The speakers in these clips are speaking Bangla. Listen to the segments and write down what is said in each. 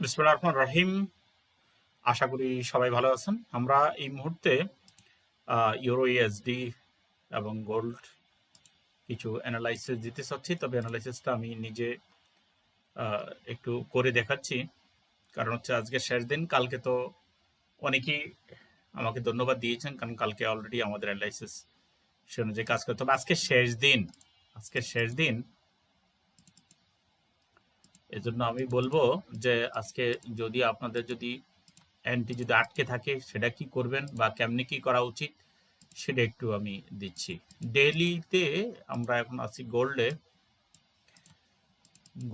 বিসমিল্লাহির রহমানির রহিম। আশা করি সবাই ভালো আছেন। আমরা এই মুহূর্তে ইউরো ইউএসডি এবং গোল্ড কিছু অ্যানালাইসিস দিতে চাচ্ছি, তবে অ্যানালাইসিসটা আমি নিজে একটু করে দেখাচ্ছি। কারণ হচ্ছে আজকে শেষ দিন। কালকে তো অনেকেই আমাকে ধন্যবাদ দিয়েছেন, কারণ কালকে অলরেডি আমাদের অ্যানালাইসিস সে অনুযায়ী কাজ করতে হবে। আজকে শেষ দিন। এজন্য আমি বলবো যে আজকে যদি আপনাদের যদি অ্যান্টি যদি আটকে থাকে সেটা কি করবেন বা কেমনি কি করা উচিত সেটা একটু আমি দিচ্ছি। ডেইলিতে আমরা এখন আছি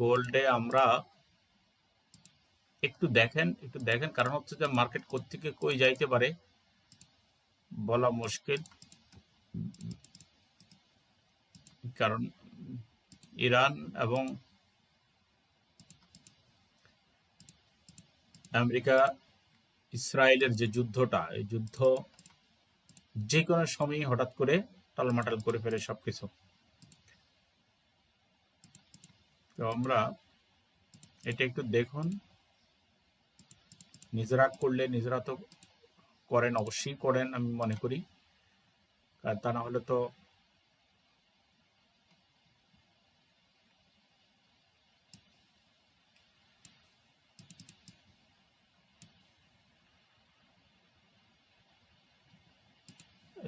গোল্ডে আমরা একটু দেখেন কারণ হচ্ছে যে মার্কেট কোত্থেকে কই যাইতে পারে বলা মুশকিল। কারণ ইরান এবং আমেরিকা ইসরায়েলের যে যুদ্ধটা, এই যুদ্ধ যে কোনো সময়ই হঠাৎ করে টালমাটাল করে ফেলে সবকিছু। তো আমরা এটা একটু দেখুন। নিজেরা করলে নিজেরা তো করেন, অবশ্যই করেন আমি মনে করি, আর তা না হলে তো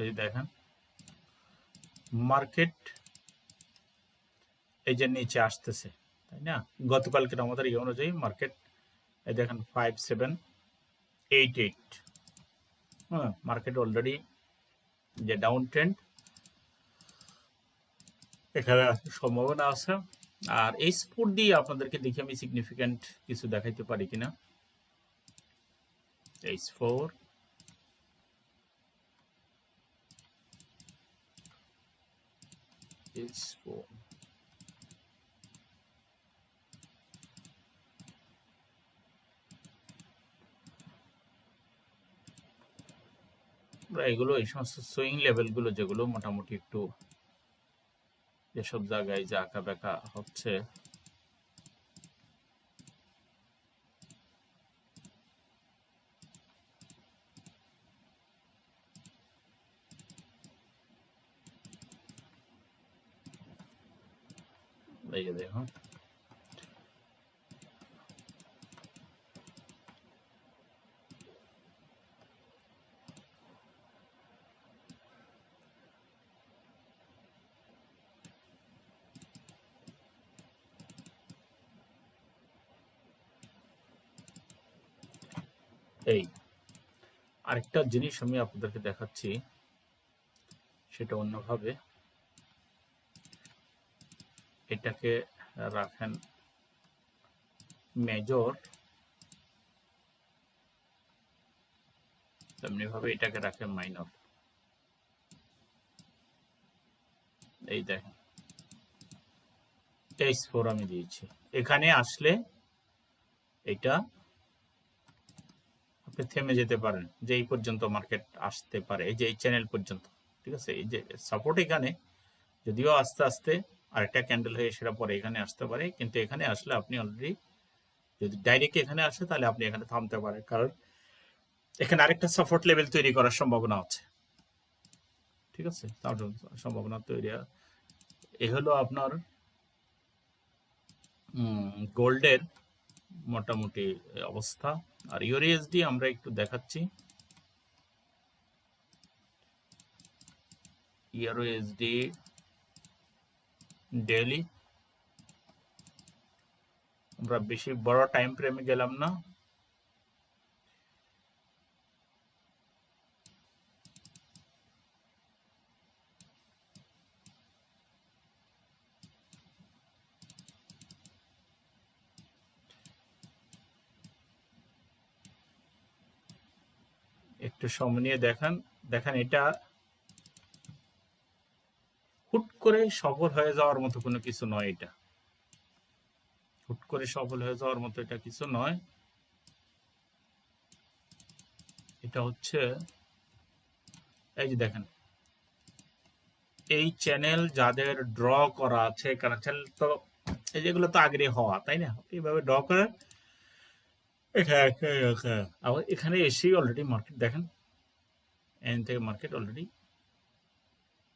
এই দেখেন মার্কেট এই যে নিচে আসতেছে, তাই না? গতকালকের আমাদের এই অনুযায়ী মার্কেট এই দেখেন 5788। হ্যাঁ, মার্কেট অলরেডি যে ডাউন ট্রেন্ড এখানে সম্ভাবনা আছে। আর এই স্পোর্ট দিয়ে আপনাদেরকে দেখি আমি সিগনিফিক্যান্ট কিছু দেখাইতে পারি কিনা। H4 H4 এগুলো এই সমস্ত সুইং লেভেলগুলো যেগুলো মোটামুটি একটু যেসব জায়গায় যে আঁকা বেঁকা হচ্ছে, এই যে দেখুন এই আরেকটা জিনিস আমি আপনাদেরকে দেখাচ্ছি, সেটা অন্যভাবে। এটাকে রাখেন মেজর, তেমনি ভাবে এটাকে রাখেন মাইনর। এই দেখেন H4 আমি দিয়েছি। এখানে আসলে এটা আপনি থেমে যেতে পারেন যে এই পর্যন্ত মার্কেট আসতে পারে, এই যে এই চ্যানেল পর্যন্ত, ঠিক আছে? এই যে সাপোর্ট এখানে, যদিও আস্তে আস্তে আরেকটা ক্যান্ডেল হয়ে সেটা পরে এখানে আসতে পারে, কিন্তু এখানে আসলে আপনি অলরেডি যদি ডাইরেক্ট এখানে আসে তাহলে আপনি এখানে থামতে পারেন, কারণ এখানে আরেকটা সাপোর্ট লেভেল তৈরি করার সম্ভাবনা আছে, ঠিক আছে? সম্ভাবনা তৈরি। এ হলো আপনার গোল্ডের মোটামুটি অবস্থা। আর ইউএসডি আমরা একটু দেখাচ্ছি। ইউএসডি ডেইলি আমরা বেশি বড় টাইম ফ্রেমে গেলাম না, একটু সময় নিয়ে দেখেন এটা হুট করে সফল হয়ে যাওয়ার মতো কোনো কিছু নয়। এটা হুট করে সফল হয়ে যাওয়ার মতো এটা কিছু নয়। এটা হচ্ছে এই যে দেখেন এই চ্যানেল যাদের ড্র করা আছে, কারণ চ্যানেল তো এই যেগুলো তো আগেরই হওয়া, তাই না? এইভাবে ড্র করেন, আবার এখানে এসেই অলরেডি মার্কেট দেখেন, এখান থেকে মার্কেট অলরেডি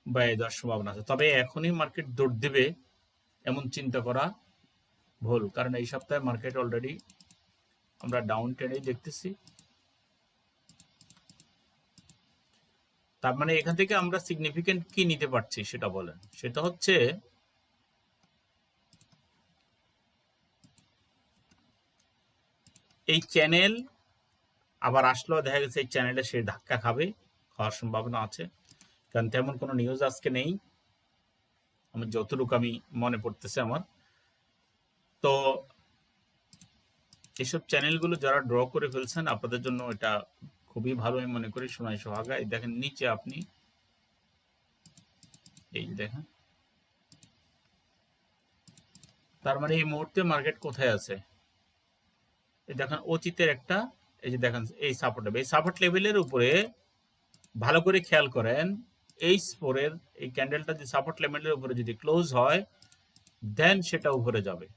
বাইরে যাওয়ার সম্ভাবনা আছে। তবে এখনই মার্কেট দৌড় দেবে এমন চিন্তা করা ভুল, কারণ এই সপ্তাহে মার্কেট অলরেডি আমরা ডাউন ট্রেন্ডেই দেখতেছি। তার মানে এখান থেকে আমরা সিগনিফিকেন্ট কি নিতে পারছি সেটা বলেন। সেটা হচ্ছে এই চ্যানেল আবার আসলেও দেখা গেছে এই চ্যানেলে সে ধাক্কা খাবে, খাওয়ার সম্ভাবনা আছে, কারণ তেমন কোনো নিউজ আজকে নেই আমি যতটুকু আমি মনে পড়তেছে আমার। তো এইসব চ্যানেলগুলো যারা ড্র করে ফেলছেন আপনাদের জন্য এটা খুবই ভালো আমি মনে করি। সোনাই সোহাগা, এই দেখেন নিচে আপনি এই যে দেখেন, তার মানে এই মুহূর্তে মার্কেট কোথায় আছে এই দেখেন অতীতের একটা, এই যে দেখেন এই সাপোর্ট লেভেল, এই সাপোর্ট লেভেলের উপরে ভালো করে খেয়াল করেন, এই স্পোরের এই ক্যান্ডেলটা যে সাপোর্ট লেভেলের উপরে যদি ক্লোজ হয় দেন সেটা উপরে যাবে,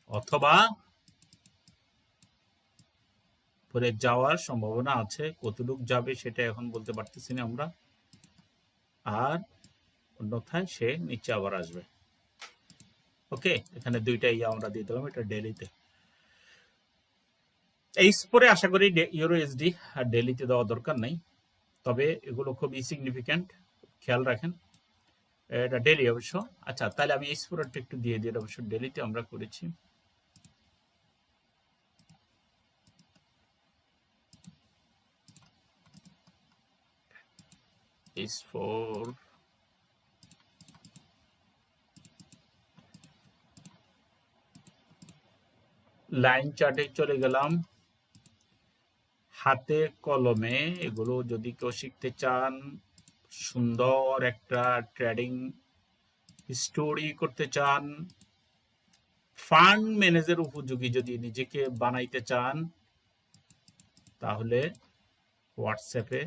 অথবা উপরে যাওয়ার সম্ভাবনা আছে। কতটুক যাবে সেটা এখন বলতে পারতেছি না আমরা, আর অন্যথায় সে নিচে আবার আসবে। ওকে, এখানে দুইটাই আমরা দিয়ে দিলাম, এটা ডেলিতে। এই স্পোরে আশা করি ইউরো এসডি আর ডেলিতে দেওয়া দরকার নাই, তবে এগুলো খুব ইনসিগনিফিক্যান্ট, খেয়াল রাখেন। এটা ডেলি অবশ্য। আচ্ছা, তাহলে আমি এই স্পোরটা একটু দিয়ে দিই, অবশ্য ডেলিতে আমরা করেছি। S4 লাইন চার্টে চলে গেলাম, হাতে কলমে এগুলো যদি কেউ শিখতে চান, সুন্দর একটা ট্রেডিং স্টোরি করতে চান, ফান্ড ম্যানেজার উপযোগী যদি নিজেকে বানাইতে চান, তাহলে হোয়াটসঅ্যাপে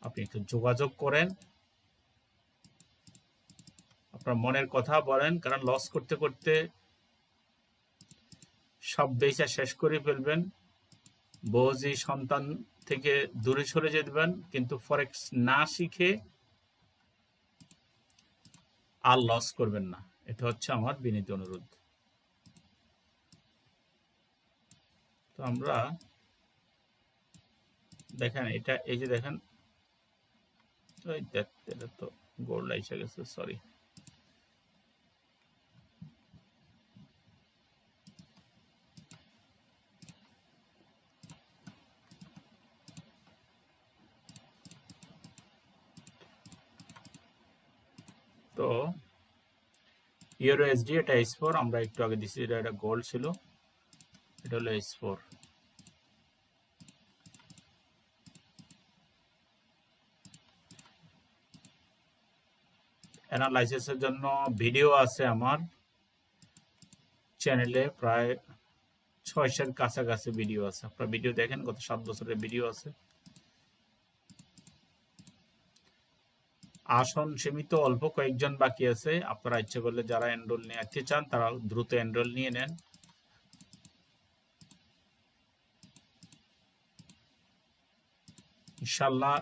আপনি একটু যোগাযোগ করেন, আপনার মনের কথা বলেন, কারণ লস করতে করতে সব বেচা শেষ করে ফেলবেন, বৌজি সন্তান থেকে দূরে সরে যেতেবেন, কিন্তু ফরেক্স না শিখে আর লস করবেন না। এটা হচ্ছে আমার বিনীত অনুরোধ। তো আমরা দেখেন এটা, এই যে দেখেন এটা তো গোল্ড এসে গেছে, সরি। তো ইউরো এসডি, এটা S4 আমরা একটু আগে দিছি, এটা গোল্ড ছিল, এটা হলো S4। অ্যানালাইসিসের জন্য ভিডিও আছে আমার চ্যানেলে, প্রায় 600-এর কাছাকাছি ভিডিও আছে, আপনারা ভিডিও দেখেন, গত 7 বছরের ভিডিও আছে। আসন সীমিত, অল্প কয়েকজন বাকি আছে, আপনারা ইচ্ছে করলে যারা এনরোল নিতে চান তারা দ্রুত এনরোল নিয়ে নেন। ইনশাল্লাহ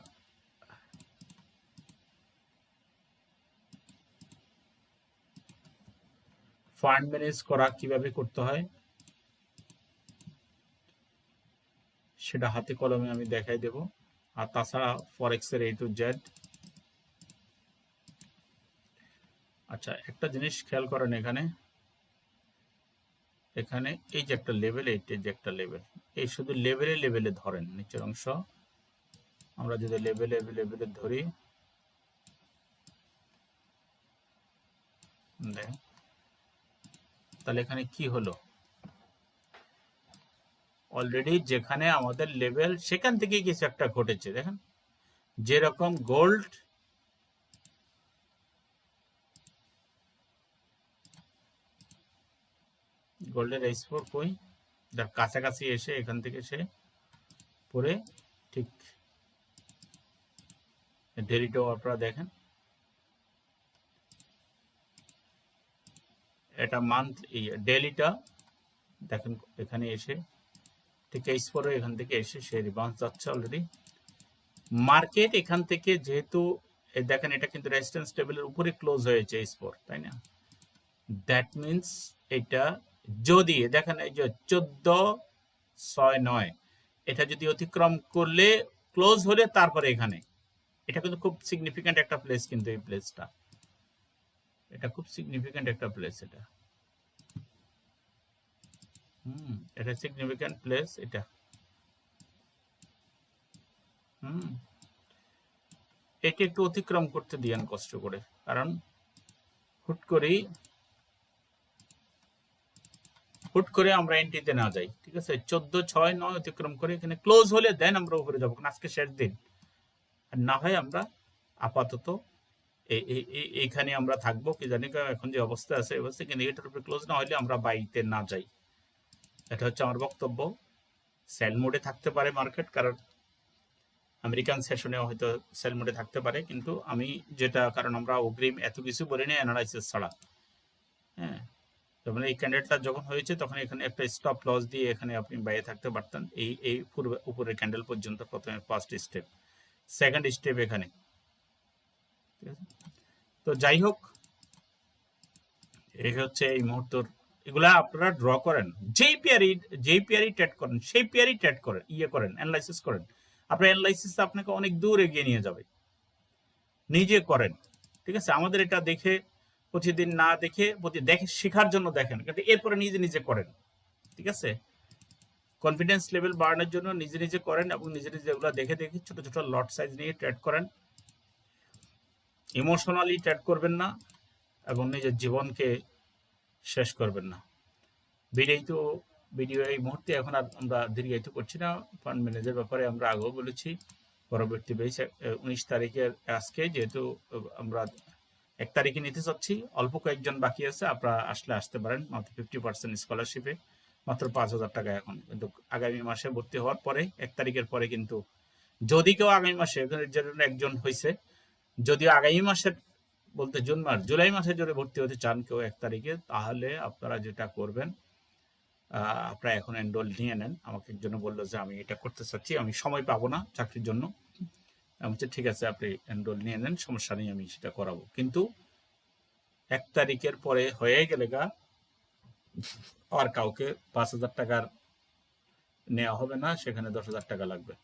ফান্ড ম্যানেজ করা কিভাবে করতে হয় সেটা হাতে কলমে আমি দেখাই দেব, আর তাছাড়া ফরেক্সের A to Z। আচ্ছা, একটা জিনিস খেয়াল করেন, এখানে এখানে এই যে একটা লেভেল, এইটা যে একটা লেভেল, এই শুধু লেভেলে লেভেলে ধরেন নিচের অংশ, আমরা যদি লেভেলে লেভেলে ধরি, দেখেন তাহলে এখানে কি হলো, অলরেডি যেখানে আমাদের লেভেল সেখান থেকে কিছু একটা ঘটেছে। দেখেন যেরকম গোল্ডের S4 কই, যার কাছাকাছি এসে এখান থেকে সে পরে ঠিক ডেলিটাও আপনারা দেখেন, এটা মান্থ ডেলিটা দেখেন এখানে এসে ঠিক H4 এখান থেকে এসে সে রিবাউন্স যাচ্ছে অলরেডি। মার্কেট এখান থেকে যেহেতু দেখেন এটা কিন্তু রেজিস্ট্যান্স লেভেলের উপরে ক্লোজ হয়েছে H4, তাই না? দ্যাট মিনস এটা যদি দেখেন এই যে 1469 এটা যদি অতিক্রম করলে ক্লোজ হলে তারপরে এখানে এটা কিন্তু খুব সিগনিফিক্যান্ট একটা প্লেস, কিন্তু এই প্লেসটা এটা খুব সিগনিফিক্যান্ট একটা প্লেস, এটা এটা সিগনিফিক্যান্ট প্লেস এটা। এটা একটু অতিক্রম করতে দিয়েন কষ্ট করে, কারণ হুট করে আমরা এন্ট্রিতে না যাই, ঠিক আছে? 1469 অতিক্রম করে এখানে ক্লোজ হলে দেন আমরা উপরে যাবো, কারণ আজকে শেষ দিন। আর না হয় আমরা আপাতত এইখানে আমরা থাকবো, কি জানি এখন যে অবস্থা আছে অবস্থা, কিন্তু এটার উপরে ক্লোজ না হলে আমরা বাইতে না যাই। এটা হচ্ছে আমার বক্তব্য। সেল মোডে থাকতে পারে মার্কেট, কারণ আমেরিকান সেশনে হয়তো সেল মোডে থাকতে পারে, কিন্তু আমি যেটা, কারণ আমরা অগ্রিম এত কিছু বলি না অ্যানালাইসিস ছাড়া। হ্যাঁ, তার মানে এই ক্যান্ডেলটা যখন হয়েছে তখন এখানে একটা স্টপ লস দিয়ে এখানে আপনি বাইরে থাকতে পারতেন, এই উপরের ক্যান্ডেল পর্যন্ত। প্রথমে ফার্স্ট স্টেপ, সেকেন্ড স্টেপ এখানে, ঠিক আছে? তো যাই হোক, এই হচ্ছে এই মুহূর্তের এগুলা আপনারা ড্র করেন, যেই পেয়ারই ট্রেড করেন সেই পেয়ারই ট্রেড করেন, করেন অ্যানালাইসিস করেন। আপনার অ্যানালাইসিস আপনাকে অনেক দূর এগিয়ে নিয়ে যাবে, নিজে করেন, ঠিক আছে? আমাদের এটা দেখে প্রতিদিন না দেখে দেখে শেখার জন্য দেখেন, কিন্তু এরপরে নিজে নিজে করেন, ঠিক আছে? কনফিডেন্স লেভেল বাড়ানোর জন্য নিজে নিজে করেন, এবং নিজে নিজে এগুলো দেখে দেখে ছোট ছোট লট সাইজ নিয়ে ট্রেড করেন। ইমোশনালি ট্রেড করবেন না, এবং নিজের জীবনকে শেষ করবেন না। ভিডিও এই মুহূর্তে এখন আর আমরা দীর্ঘায়িত করছি না। ফান্ড ম্যানেজার ব্যাপারে আমরা আগেও বলেছি। পরবর্তী 19 তারিখের আজকে, যেহেতু আমরা 1 তারিখে নিতে চাচ্ছি, অল্প কয়েকজন বাকি আছে, আপনারা আসতে পারেন মাত্র 50% স্কলারশিপে, মাত্র 5,000 টাকা এখন। কিন্তু আগামী মাসে ভর্তি হওয়ার পরে 1 তারিখের পরে কিন্তু যদি কেউ আগামী মাসে, জন্য একজন হয়েছে, যদিও আগামী মাসের বলতে জুলাই মাসে যদি ভর্তি হতে চান কেউ 1 তারিখে, তাহলে আপনারা যেটা করবেন, আপনারা এখন এনরোল নিয়ে নেন। আমাকে একজন বললো যে আমি এটা করতে চাচ্ছি, আমি সময় পাবো না চাকরির জন্য। আমি বলছি ঠিক আছে, আপনি এনরোল নিয়ে নেন, সমস্যা নেই, আমি সেটা করাবো। কিন্তু 1 তারিখের পরে হয়ে গেলে আর কাউকে 5,000 টাকার নেওয়া হবে না, সেখানে 10,000 টাকা লাগবে।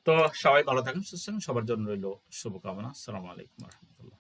তো সবাই ভালো থাকুন, সুস্থ থাকুন, সবার জন্য রইল শুভকামনা। আসসালামু আলাইকুম রহমতুল্লাহ।